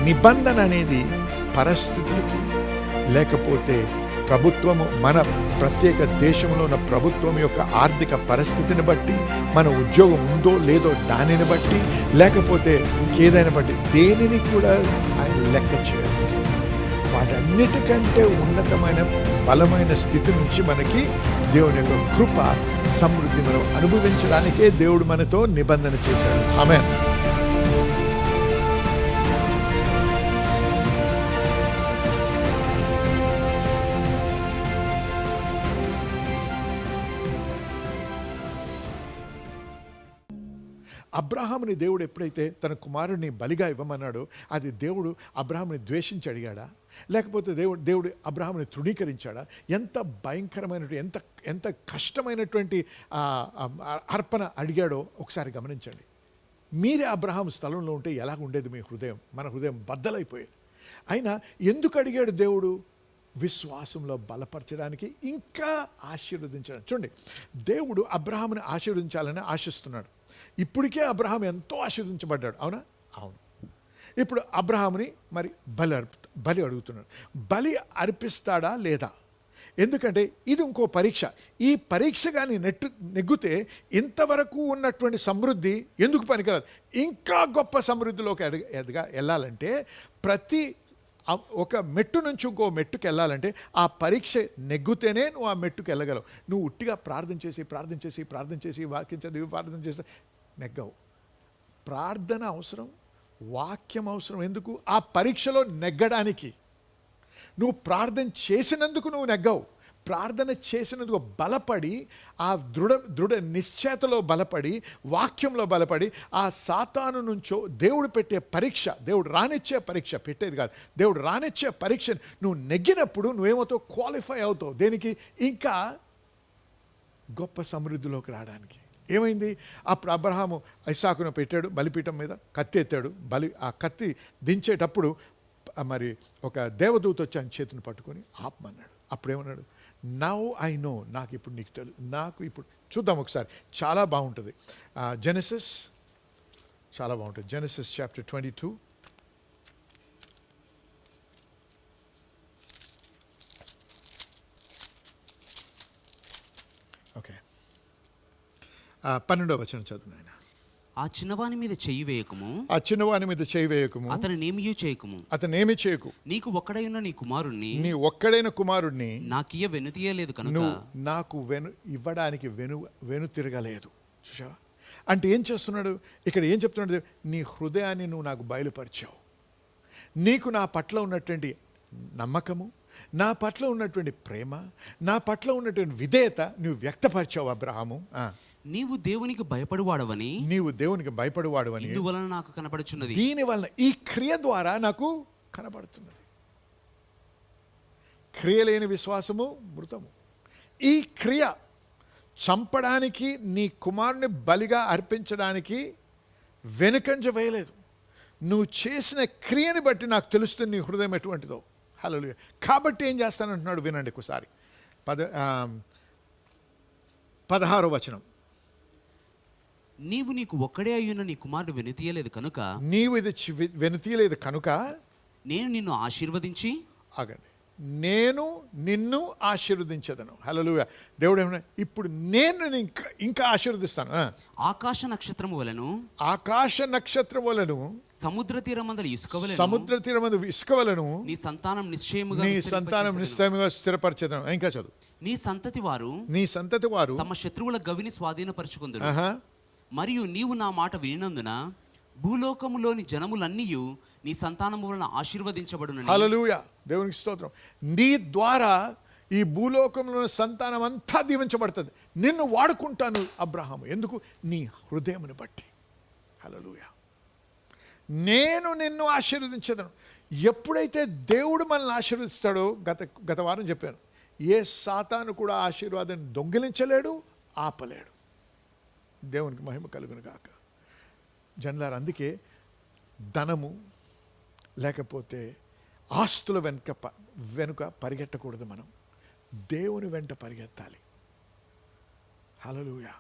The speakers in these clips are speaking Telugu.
నిబంధన అనేది పరిస్థితులకి, లేకపోతే ప్రభుత్వము, మన ప్రత్యేక దేశంలో ఉన్న ప్రభుత్వం యొక్క ఆర్థిక పరిస్థితిని బట్టి, మన ఉద్యోగం ఉందో లేదో దానిని బట్టి, లేకపోతే ఇంకేదైనా బట్టి దేనిని కూడా ఆయన లెక్క చేయరు. వాటన్నిటికంటే ఉన్నతమైన బలమైన స్థితి నుంచి మనకి దేవుని యొక్క కృప, సమృద్ధి మనం అనుభవించడానికే దేవుడు మనతో నిబంధన చేశాడు. ఆమేన్. అబ్రహాముని దేవుడు ఎప్పుడైతే తన కుమారుడిని బలిగా ఇవ్వమన్నాడో, అది దేవుడు అబ్రహాముని ద్వేషించి అడిగాడా, లేకపోతే దేవుడు అబ్రహాముని తృణీకరించాడా? ఎంత భయంకరమైనటువంటి, ఎంత కష్టమైనటువంటి అర్పణ అడిగాడో ఒకసారి గమనించండి. మీరే అబ్రహాము స్థలంలో ఉంటే ఎలాగ ఉండేది మీ హృదయం? మన హృదయం బద్దలైపోయేది. అయినా ఎందుకు అడిగాడు దేవుడు? విశ్వాసంలో బలపరచడానికి, ఇంకా ఆశీర్వదించడానికి. చూడండి, దేవుడు అబ్రహాముని ఆశీర్వదించాలని ఆశిస్తున్నాడు. ఇప్పటికే అబ్రహాం ఎంతో ఆశీర్వదించబడ్డాడు, అవునా? అవును. ఇప్పుడు అబ్రహాముని మరి బలి అడుగుతున్నాడు. బలి అర్పిస్తాడా లేదా? ఎందుకంటే ఇది ఇంకో పరీక్ష. ఈ పరీక్ష కానీ నెగ్గితే ఇంతవరకు ఉన్నటువంటి సమృద్ధి ఎందుకు పనికిరాదు. ఇంకా గొప్ప సమృద్ధిలోకి వెళ్ళాలంటే, ప్రతి ఒక మెట్టు నుంచి ఇంకో మెట్టుకు వెళ్ళాలంటే ఆ పరీక్ష నెగ్గితేనే నువ్వు ఆ మెట్టుకు వెళ్ళగలవు. నువ్వు ఉట్టిగా ప్రార్థన చేసి వాక్యం చదివి ప్రార్థన చేసి నెగ్గవు. ప్రార్థన అవసరం, వాక్యం అవసరం. ఎందుకు? ఆ పరీక్షలో నెగ్గడానికి. నువ్వు ప్రార్థన చేసినందుకు నువ్వు నెగ్గవు. ప్రార్థన చేసినందుకు బలపడి, ఆ దృఢ నిశ్చయతలో బలపడి, వాక్యంలో బలపడి, ఆ సాతాను నుంచో దేవుడు పెట్టే పరీక్ష, దేవుడు రానిచ్చే పరీక్ష, పెట్టేది కాదు, దేవుడు రానిచ్చే పరీక్ష నువ్వు నెగ్గినప్పుడు నువ్వేమవుతావు? క్వాలిఫై అవుతావు. దేనికి? ఇంకా గొప్ప సమృద్ధిలోకి రావడానికి. ఏమైంది? అప్పుడు అబ్రహాము ఇస్సాకును పెట్టాడు బలిపీఠం మీద, కత్తి ఎత్తాడు. ఆ కత్తి దించేటప్పుడు మరి ఒక దేవదూత వచ్చి ఆయన చేతిని పట్టుకొని ఆపమన్నాడు. అప్పుడేమన్నాడు? నౌ ఐ నో, నాకు ఇప్పుడు నీకు తెలుసు. నాకు ఇప్పుడు చూద్దాం ఒకసారి, చాలా బాగుంటుంది. జెనసిస్ చాలా బాగుంటుంది. Genesis chapter 22. ఓకే, 12వ వచనం చదువు నాయన. ఆ చిన్నవాని మీద చెయ్యి వేయకము, అతనేమి చేయకు. నీకు ఒక్కడైన నీ ఒక్కడైన కుమారుణ్ణి నాకియ్య వెనుతీయలేదు కనుక, నాకు ఇవ్వడానికి వెను తిరగలేదు. చూసావా? అంటే ఏం చేస్తున్నాడు ఇక్కడ? ఏం చెప్తున్నాడు? నీ హృదయాన్ని నువ్వు నాకు బయలుపరిచావు. నీకు నా పట్ల ఉన్నటువంటి నమ్మకము, నా పట్ల ఉన్నటువంటి ప్రేమ, నా పట్ల ఉన్నటువంటి విధేయత నువ్వు వ్యక్తపరిచావు అబ్రహాము. నీవు దేవునికి భయపడువాడవని ఇందువలన నాకు కనపడుచున్నది. దీని వలన, ఈ క్రియ ద్వారా నాకు కనబడుతున్నది. క్రియ లేని విశ్వాసము మృతము. ఈ క్రియ చంపడానికి, నీ కుమారుని బలిగా అర్పించడానికి వెనుకంజ వేయలేదు. నువ్వు చేసిన క్రియని బట్టి నాకు తెలుస్తుంది నీ హృదయం ఎటువంటిదో. హల్లెలూయా. కాబట్టి ఏం చేస్తానంటున్నాడు వినండి ఒకసారి. 16వ వచనం. నీకు ఒక్కడే అయ్యున్న నీ కుమారుడు వెనుతీయలేదు కనుక, వెనుతీయలేదు కనుక నేను నిన్ను ఆశీర్వదించి, ఆగండి, నేను నిన్ను ఆశీర్వదించదను. హల్లెలూయా. దేవుడు ఏమన్నా? ఇప్పుడు నేను ఇంకా ఆశీర్వదిస్తాను. ఆకాశ నక్షత్రము వలెను సముద్ర తీరమందు ఇసుక వలెను నీ సంతానం నిశ్చయముగా స్థిరపరచెదను. ఇంకా చదువు. నీ సంతతి వారు తమ శత్రువుల గవిని స్వాధీనపరచుకుందురు. మరియు నీవు నా మాట వినినందున భూలోకములోని జనములన్నీయు నీ సంతానము వలన ఆశీర్వదించబడును. హల్లెలూయా. దేవునికి స్తోత్రం. నీ ద్వారా ఈ భూలోకంలోని సంతానం అంతా దీవించబడుతుంది. నిన్ను వాడుకుంటాను అబ్రహాము. ఎందుకు? నీ హృదయమును బట్టి. హల్లెలూయా. నేను నిన్ను ఆశీర్వదించదను. ఎప్పుడైతే దేవుడు మనల్ని ఆశీర్వదిస్తాడో, గత వారం చెప్పాను, ఏ సాతాను కూడా ఆశీర్వాదాన్ని దొంగిలించలేడు, ఆపలేడు. దేవునికి మహిమ కలుగును గాక. జనులారా, అందుకే ధనము లేకపోతే ఆస్తుల వెనుక పరిగెట్టకూడదు. మనం దేవుని వెంట పరిగెత్తాలి. హల్లెలూయా.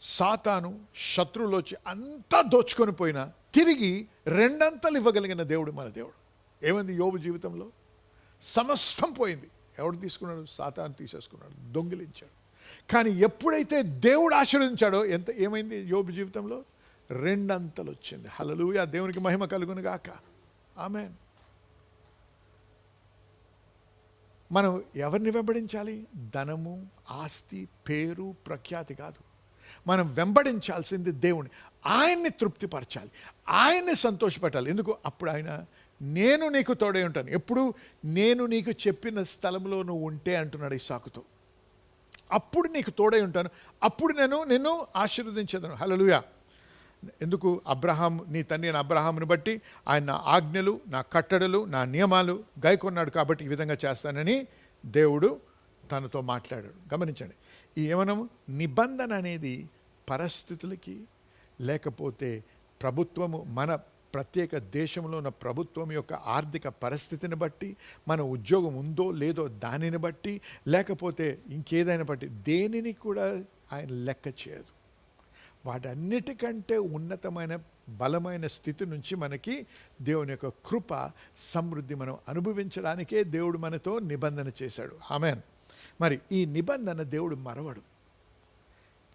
సాతాను శత్రువులోచి అంతా దోచుకొని పోయినా తిరిగి రెండంతలు ఇవ్వగలిగిన దేవుడు మన దేవుడు. ఏమైంది యోబు జీవితంలో? సమస్తం పోయింది. ఎవడు తీసుకున్నాడు? సాతాను తీసేసుకున్నాడు, దొంగిలించాడు. కానీ ఎప్పుడైతే దేవుడు ఆశీర్వదించాడో ఏమైంది యోబు జీవితంలో? రెండంతలు వచ్చింది. హల్లెలూయా, దేవునికి మహిమ కలుగును గాక. ఆమేన్. మనం ఎవరిని వెంబడించాలి? ధనము, ఆస్తి, పేరు, ప్రఖ్యాతి కాదు. మనం వెంబడించాల్సింది దేవుని. ఆయన్ని తృప్తిపరచాలి, ఆయన్ని సంతోషపెట్టాలి. ఎందుకు? అప్పుడు ఆయన నేను నీకు తోడై ఉంటాను. ఎప్పుడు? నేను నీకు చెప్పిన స్థలంలో నువ్వు ఉంటే అంటున్నాడు ఇస్సాకుతో. అప్పుడు నీకు తోడై ఉంటాను, అప్పుడు నేను నిన్ను ఆశీర్వదించేదను. హల్లెలూయా. ఎందుకు? అబ్రహాం, నీ తండ్రి అయిన అబ్రహాముని బట్టి ఆయన నా ఆజ్ఞలు, నా కట్టడలు, నా నియమాలు గైకొన్నాడు కాబట్టి ఈ విధంగా చేస్తానని దేవుడు తనతో మాట్లాడాడు. గమనించండి, ఈ ఏమనము నిబంధన అనేది పరిస్థితులకి, లేకపోతే ప్రభుత్వము, మన ప్రత్యేక దేశంలో ఉన్న ప్రభుత్వం యొక్క ఆర్థిక పరిస్థితిని బట్టి, మన ఉద్యోగం ఉందో లేదో దానిని బట్టి, లేకపోతే ఇంకేదైనా బట్టి దేనిని కూడా ఆయన లెక్క చేయదు. వాటన్నిటికంటే ఉన్నతమైన బలమైన స్థితి నుంచి మనకి దేవుని యొక్క కృప, సమృద్ధి మనం అనుభవించడానికే దేవుడు మనతో నిబంధన చేశాడు. ఆమేన్. మరి ఈ నిబంధన దేవుడు మరవడు,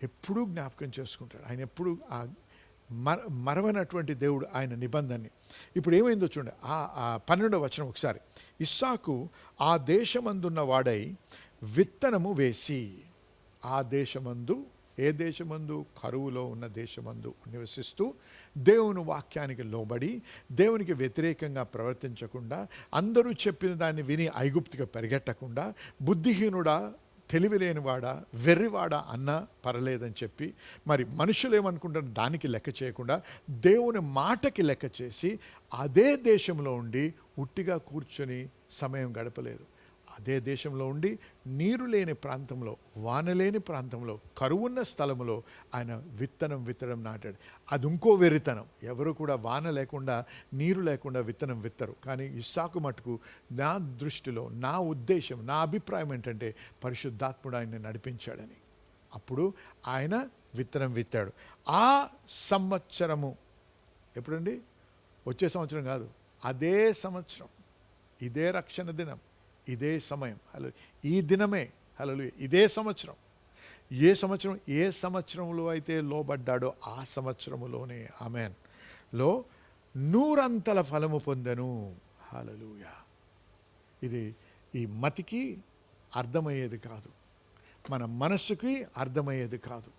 ఎప్పుడూ జ్ఞాపకం చేసుకుంటాడు. ఆయన ఎప్పుడు మరవనటువంటి దేవుడు ఆయన నిబంధనని. ఇప్పుడు ఏమైందో చూడండి, ఆ 12వ వచనం ఒకసారి. ఇస్సాకు ఆ దేశమందున్న వాడై విత్తనము వేసి, ఆ దేశమందు, ఏ దేశమందు? కరువులో ఉన్న దేశమందు నివసిస్తూ, దేవుని వాక్యానికి లోబడి, దేవునికి వ్యతిరేకంగా ప్రవర్తించకుండా, అందరూ చెప్పిన దాన్ని విని ఐగుప్తుగా పరిగెట్టకుండా, బుద్ధిహీనుడా, తెలివిలేనివాడా, వెర్రివాడా అన్నా పర్లేదని చెప్పి, మరి మనుషులు ఏమనుకుంటారు దానికి లెక్క చేయకుండా, దేవుని మాటకి లెక్క చేసి, అదే దేశంలో ఉండి ఉట్టిగా కూర్చొని సమయం గడపలేదు. అదే దేశంలో ఉండి నీరు లేని ప్రాంతంలో, వాన లేని ప్రాంతంలో, కరువున్న స్థలంలో ఆయన విత్తనం నాటాడు. అది ఇంకో వెర్రితనం. ఎవరు కూడా వాన లేకుండా, నీరు లేకుండా విత్తనం విత్తరు. కానీ ఇస్సాకు మటుకు, నా దృష్టిలో, నా ఉద్దేశం, నా అభిప్రాయం ఏంటంటే పరిశుద్ధాత్ముడు ఆయన్ని నడిపించాడని. అప్పుడు ఆయన విత్తనం విత్తాడు. ఆ సంవత్సరము ఎప్పుడండి? వచ్చే సంవత్సరం కాదు, అదే సంవత్సరం, ఇదే రక్షణ దినం, ఇదే సమయం. హలో, ఈ దినమే. హలో, ఇదే సంవత్సరం. ఏ సంవత్సరం? ఏ సంవత్సరంలో అయితే లోబడ్డాడో ఆ సంవత్సరములోనే, ఆమేన్, లో 100 ఫలము పొందెను. హల్లెలూయా. ఇది ఈ మతికి అర్థమయ్యేది కాదు, మన మనస్సుకి అర్థమయ్యేది కాదు.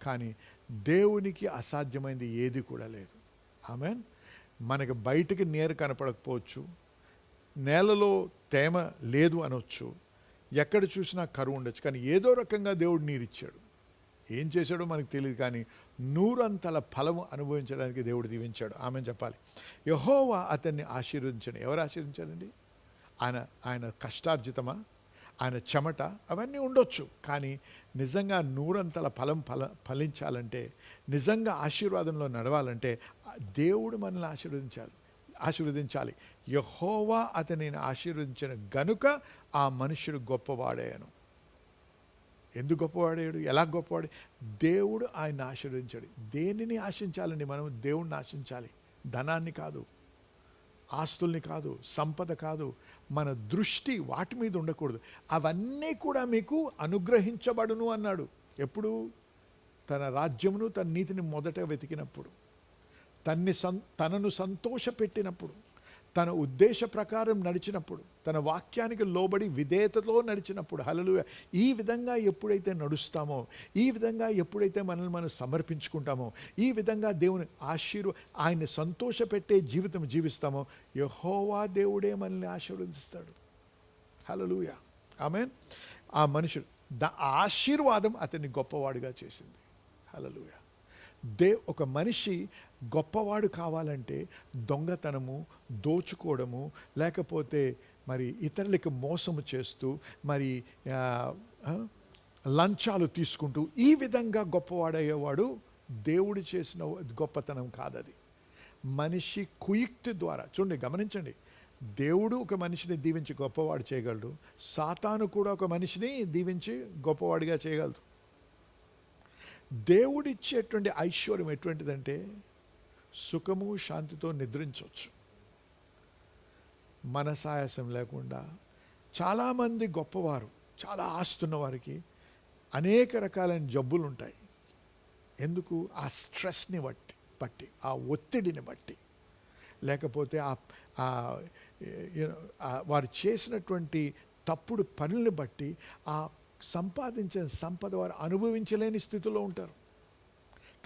కానీ దేవునికి అసాధ్యమైంది ఏది కూడా లేదు. ఆమేన్. మనకి బయటికి నేరు కనపడకపోవచ్చు, నేలలో తేమ లేదు అనొచ్చు, ఎక్కడ చూసినా కరువు ఉండొచ్చు, కానీ ఏదో రకంగా దేవుడు నీరిచ్చాడు. ఏం చేశాడో మనకు తెలియదు, కానీ 100 ఫలము అనుభవించడానికి దేవుడు దీవించాడు. ఆమెను చెప్పాలి. యెహోవా అతన్ని ఆశీర్వదించాడు. ఎవరు ఆశీర్వదించాడండి? ఆయన కష్టార్జితమా, ఆయన చెమట, అవన్నీ ఉండొచ్చు. కానీ నిజంగా 100 ఫలం ఫలించాలంటే, నిజంగా ఆశీర్వాదంలో నడవాలంటే దేవుడు మనల్ని ఆశీర్వదించాలి. యెహోవా అతనిని ఆశీర్వదించిన గనుక ఆ మనుషుడు గొప్పవాడాయను. ఎందుకు గొప్పవాడాడు? ఎలా గొప్పవాడు? దేవుడు ఆయన ఆశీర్వదించాడు. దేనిని ఆశించాలండి మనం? దేవుణ్ణి ఆశించాలి, ధనాన్ని కాదు, ఆస్తుల్ని కాదు, సంపద కాదు. మన దృష్టి వాటి మీద ఉండకూడదు. అవన్నీ కూడా మీకు అనుగ్రహించబడును అన్నాడు. ఎప్పుడు? తన రాజ్యమును, తన నీతిని మొదట వెతికినప్పుడు, తనను సంతోషపెట్టినప్పుడు, తన ఉద్దేశ ప్రకారం నడిచినప్పుడు, తన వాక్యానికి లోబడి విధేయతలో నడిచినప్పుడు. హల్లెలూయా. ఈ విధంగా ఎప్పుడైతే నడుస్తామో, ఈ విధంగా ఎప్పుడైతే మనల్ని మనం సమర్పించుకుంటామో, ఈ విధంగా దేవుని ఆయన్ని సంతోషపెట్టే జీవితం జీవిస్తామో, యెహోవా దేవుడే మనల్ని ఆశీర్వదిస్తాడు. హల్లెలూయా. ఆమేన్. ఆ మనుషుడు, ఆశీర్వాదం అతన్ని గొప్పవాడుగా చేసింది. హల్లెలూయా. ఒక మనిషి గొప్పవాడు కావాలంటే దొంగతనము, దోచుకోవడము, లేకపోతే మరి ఇతరులకు మోసము చేస్తూ, మరి లంచాలు తీసుకుంటూ, ఈ విధంగా గొప్పవాడయ్యేవాడు దేవుడు చేసిన గొప్పతనం కాదది. మనిషి కుయుక్తి ద్వారా. చూడండి, గమనించండి, దేవుడు ఒక మనిషిని దీవించి గొప్పవాడు చేయగలడు, సాతాను కూడా ఒక మనిషిని దీవించి గొప్పవాడిగా చేయగలదు. దేవుడిచ్చేటువంటి ఐశ్వర్యం ఎటువంటిదంటే సుఖము శాంతితో నిద్రించవచ్చు. మనసాయాసం లేకుండా. చాలామంది గొప్పవారు, చాలా ఆస్తున్న వారికి అనేక రకాలైన జబ్బులు ఉంటాయి. ఎందుకు? ఆ స్ట్రెస్ని బట్టి, ఆ ఒత్తిడిని బట్టి, లేకపోతే వారు చేసినటువంటి తప్పుడు పనుల్ని బట్టి ఆ సంపాదించిన సంపద వారు అనుభవించలేని స్థితిలో ఉంటారు.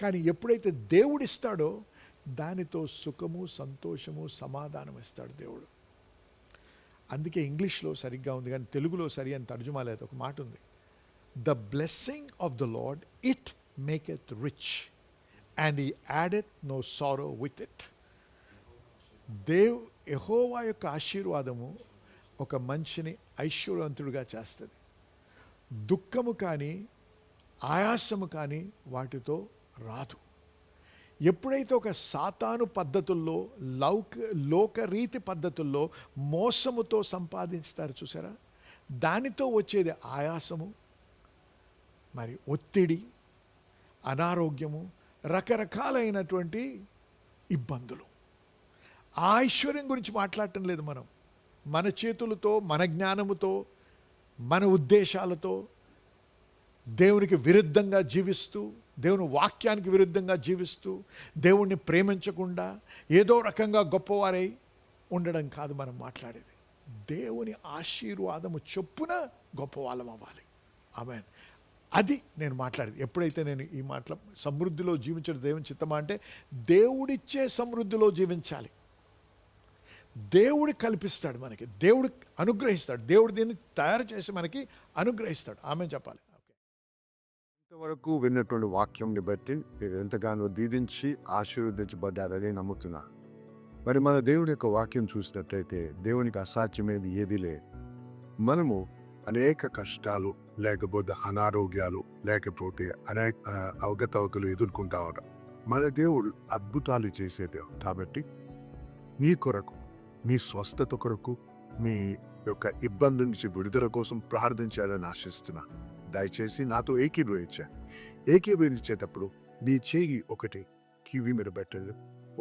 కానీ ఎప్పుడైతే దేవుడిస్తాడో దానితో సుఖము, సంతోషము, సమాధానం ఇస్తాడు దేవుడు. అందుకే ఇంగ్లీష్లో సరిగ్గా ఉంది కానీ తెలుగులో సరి అని తర్జుమా లేదు. ఒక మాట ఉంది, the blessing of the lord it maketh rich and he addeth no sorrow with it. Jehovah యొక్క ఆశీర్వాదము ఒక మనిషిని ఐశ్వర్యవంతుడిగా చేస్తుంది. దుఃఖము కానీ ఆయాసము కానీ వాటితో రాదు. ఎప్పుడైతే ఒక సాతాను పద్ధతుల్లో, లోకరీతి పద్ధతుల్లో మోసముతో సంపాదిస్తారు చూసారా, దానితో వచ్చేది ఆయాసము, మరి ఒత్తిడి, అనారోగ్యము, రకరకాలైనటువంటి ఇబ్బందులు. ఆ ఐశ్వర్యం గురించి మాట్లాడటం లేదు మనం. మన చేతులతో, మన జ్ఞానముతో, మన ఉద్దేశాలతో దేవునికి విరుద్ధంగా జీవిస్తూ, దేవుని వాక్యానికి విరుద్ధంగా జీవిస్తూ, దేవుణ్ణి ప్రేమించకుండా ఏదో రకంగా గొప్పవారై ఉండడం కాదు మనం మాట్లాడేది. దేవుని ఆశీర్వాదము చొప్పున గొప్పవాళ్ళం అవ్వాలి. ఆమేన్. అది నేను మాట్లాడేది. ఎప్పుడైతే నేను ఈ మాటల సమృద్ధిలో జీవించడం దేవుని చిత్తమా అంటే, దేవుడిచ్చే సమృద్ధిలో జీవించాలి. దేవుడు కల్పిస్తాడు మనకి, దేవుడు అనుగ్రహిస్తాడు, దేవుడు దీన్ని తయారు చేసి మనకి అనుగ్రహిస్తాడు. ఆమేన్ చెప్పాలి. ఇంతవరకు విన్నటువంటి వాక్యంని బట్టి మీరు ఎంతగానో దీవించి ఆశీర్వదించబడ్డారని నమ్ముతున్నా. మరి మన దేవుడి యొక్క వాక్యం చూసినట్లయితే దేవునికి అసాధ్యమేది ఏదీ లేదు. మనము అనేక కష్టాలు, లేకపోతే అనారోగ్యాలు, లేకపోతే అనేక అవగతవకలు ఎదుర్కొంటా ఉంటాం. మన దేవుడు అద్భుతాలు చేసే దేవుడు. కాబట్టి మీ కొరకు, మీ స్వస్థత కొరకు, మీ యొక్క ఇబ్బంది నుంచి విడుదల కోసం ప్రార్థించాలని ఆశిస్తున్నా. దయచేసి నాతో ఏకీభవించేటప్పుడు మీ చేయి ఒకటి కివి మీద పెట్టండి,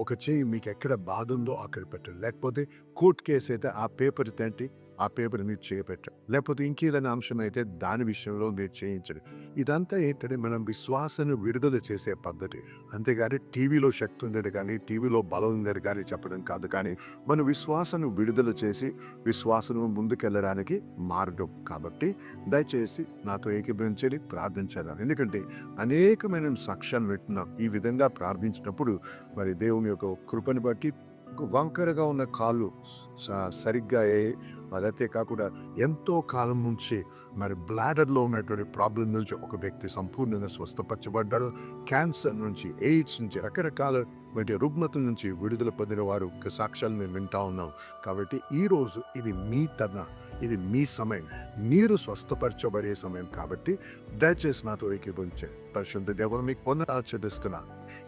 ఒక చేయి మీకు ఎక్కడ బాధ ఉందో అక్కడ పెట్టండి. లేకపోతే కోర్టు కేసు అయితే ఆ పేపర్ తంటి ఆ పేపర్ మీరు చేయబెట్టండి. లేకపోతే ఇంకేదైనా అంశం అయితే దాని విషయంలో మీరు చేయించండి. ఇదంతా ఏంటంటే మనం విశ్వాసాన్ని విడుదల చేసే పద్ధతి. అంతేగాని టీవీలో శక్తి ఉందని కానీ, టీవీలో బలం ఉందని కానీ చెప్పడం కాదు. కానీ మన విశ్వాసాన్ని విడుదల చేసి విశ్వాసం ముందుకెళ్ళడానికి మార్గం. కాబట్టి దయచేసి నాతో ఏకీభవించండి, ప్రార్థించాలి. ఎందుకంటే అనేకమైన సాక్ష్యాలు వింటున్నాం. ఈ విధంగా ప్రార్థించినప్పుడు మరి దేవుని యొక్క కృపను బట్టి వంకరగా ఉన్న కాళ్ళు సరిగ్గా అదైతే కాకుండా ఎంతో కాలం నుంచి మరి బ్లాడర్లో ఉన్నటువంటి ప్రాబ్లం నుంచి ఒక వ్యక్తి సంపూర్ణంగా స్వస్థపరచబడ్డాడు. క్యాన్సర్ నుంచి, ఎయిడ్స్ నుంచి, రకరకాల రుగ్మతల నుంచి విడుదల పొందిన వారు సాక్ష్యాలు మేము వింటా ఉన్నాం. కాబట్టి ఈరోజు ఇది మీ ఇది మీ సమయం, మీరు స్వస్థపరచబడే సమయం. కాబట్టి దయచేసి నాతో ఏకీభవించే పరిశుద్ధ దేవుడు మీకు పొందాచరిస్తున్నా.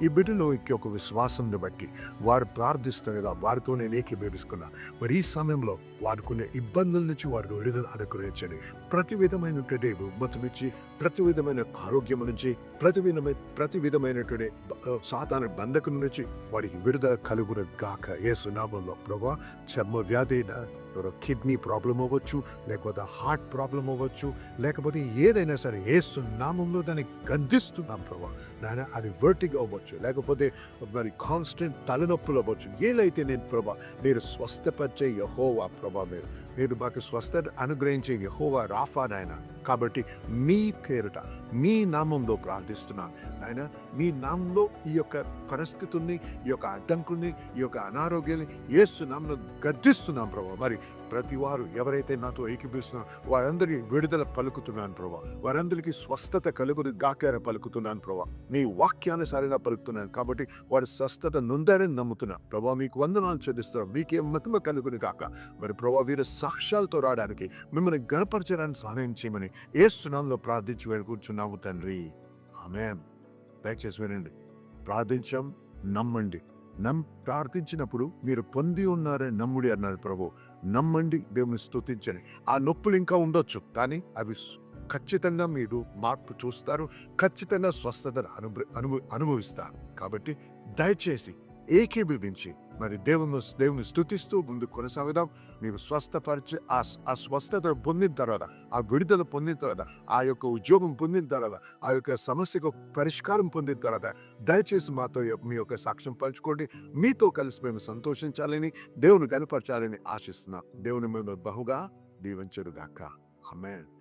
ఈ బిడ్డలో ఒక విశ్వాసంని బట్టి వారు ప్రార్థిస్తుండగా వారితో నేను ఏకీభవిస్తున్నా. మరి ఈ సమయంలో వారుకునే ఇబ్బందుల నుంచి వారు విడుదల అనుగ్రహించండి. ప్రతి విధమైనటువంటి రుగ్మత నుంచి, ప్రతి విధమైన ఆరోగ్యం నుంచి, ప్రతి విధమైనటువంటి సాతాను బంధకం నుంచి వారికి విడుదల కలుగును గాక యేసు నామములో. ప్రభువా, చర్మ వ్యాధి, కిడ్నీ ప్రాబ్లం అవ్వచ్చు, లేకపోతే హార్ట్ ప్రాబ్లం అవ్వచ్చు, లేకపోతే ఏదైనా సరే యేసు నామంలో దాన్ని గద్దిస్తున్నాం ప్రభువా. నాయన అది వర్టిగో అవ్వచ్చు, లేకపోతే మరి కాన్స్టెంట్ తలనొప్పులు అవ్వచ్చు. ఏదైతే నేను ప్రభా మీరు స్వస్థపరిచే యెహోవా ప్రభా, మీరు మాకు స్వస్థత అనుగ్రహించే యెహోవా రాఫా నాయన. కాబట్టి మీ పేరుట, మీ నామంలో ప్రార్థిస్తున్నాను ఆయన. మీ నామంలో ఈ యొక్క పరిస్థితుల్ని, ఈ యొక్క అడ్డంకుల్ని, ఈ యొక్క అనారోగ్యాన్ని యేసు నామంలో గద్దిస్తున్నాం ప్రభా. మరి ప్రతి వారు ఎవరైతే నాతో ఏకీభవిస్తున్నారో వారందరికీ విడుదల పలుకుతున్నాను ప్రభా. వారందరికీ స్వస్థత కలుగుని గాకార పలుకుతున్నాను ప్రభా. మీ వాక్యానుసారంగా పలుకుతున్నాను. కాబట్టి వారి స్వస్థత నొందారని నమ్ముతున్నాను ప్రభా. మీకు వందనాలు చెల్లిస్తున్నాం. మీకేం మహిమ కలుగుని కాక. మరి ప్రభా, వీరు సాక్ష్యాలతో రావడానికి, మిమ్మల్ని గణపరచడానికి సహాయం చేయమని యేసు నామములో ప్రార్థించి వేడుకుంటున్నాము తండ్రి. ఆమేన్. దయచేసి వినండి. ప్రార్థించాం, నమ్మండి. ప్రార్థించినప్పుడు మీరు పొంది ఉన్నారని నమ్ముడి అన్నారు ప్రభు. నమ్మండి, దేవుని స్తుతించండి. ఆ నొప్పులు ఇంకా ఉండొచ్చు, కానీ అవి ఖచ్చితంగా మీరు మార్పు చూస్తారు. ఖచ్చితంగా స్వస్థతను అనుభవిస్తారు. కాబట్టి దయచేసి ఏకీభవించి మరి దేవుని స్తుతిస్తూ ముందు కొనసాగుదాం. నీవు స్వస్థపరిచి ఆ స్వస్థత పొందిన తర్వాత, ఆ విడుదల పొందిన తర్వాత, ఆ యొక్క ఉద్యోగం పొందిన తర్వాత, ఆ యొక్క సమస్యకు పరిష్కారం పొందిన తర్వాత దయచేసి మాతో మీ యొక్క సాక్ష్యం పంచుకోండి. మీతో కలిసి మేము సంతోషించాలని, దేవుని కనపరచాలని ఆశిస్తున్నాం. దేవుని మేము బహుగా దీవించుగాక. ఆమేన్.